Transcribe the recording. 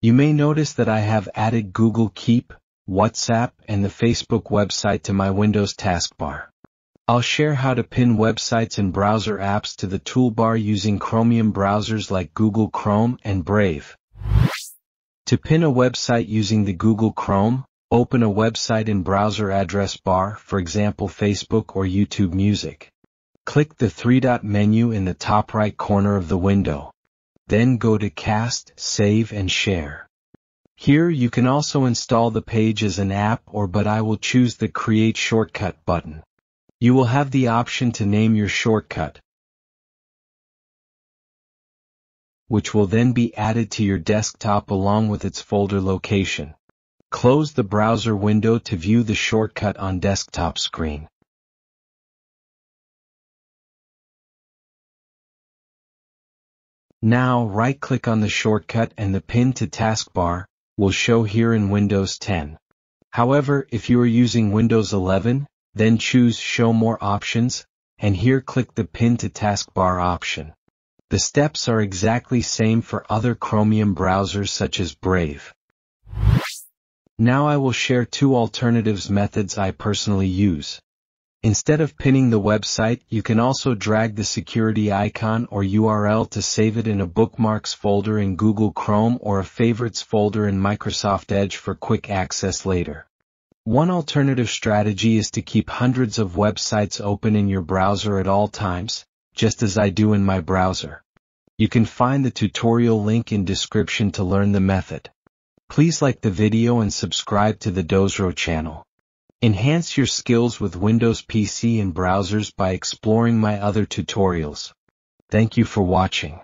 You may notice that I have added Google Keep, WhatsApp, and the Facebook website to my Windows taskbar. I'll share how to pin websites and browser apps to the toolbar using Chromium browsers like Google Chrome and Brave. To pin a website using the Google Chrome, open a website in browser address bar, for example Facebook or YouTube Music. Click the three-dot menu in the top right corner of the window. Then go to Cast, Save and Share. Here you can also install the page as an app but I will choose the Create Shortcut button. You will have the option to name your shortcut, which will then be added to your desktop along with its folder location. Close the browser window to view the shortcut on desktop screen. Now right-click on the shortcut and the pin to taskbar will show here in Windows 10. However, if you are using Windows 11, then choose Show More Options, and here click the Pin to Taskbar option. The steps are exactly same for other Chromium browsers such as Brave. Now I will share two alternatives methods I personally use. Instead of pinning the website, you can also drag the security icon or URL to save it in a bookmarks folder in Google Chrome or a favorites folder in Microsoft Edge for quick access later. One alternative strategy is to keep hundreds of websites open in your browser at all times, just as I do in my browser. You can find the tutorial link in description to learn the method. Please like the video and subscribe to the Dozro channel. Enhance your skills with Windows PC and browsers by exploring my other tutorials. Thank you for watching.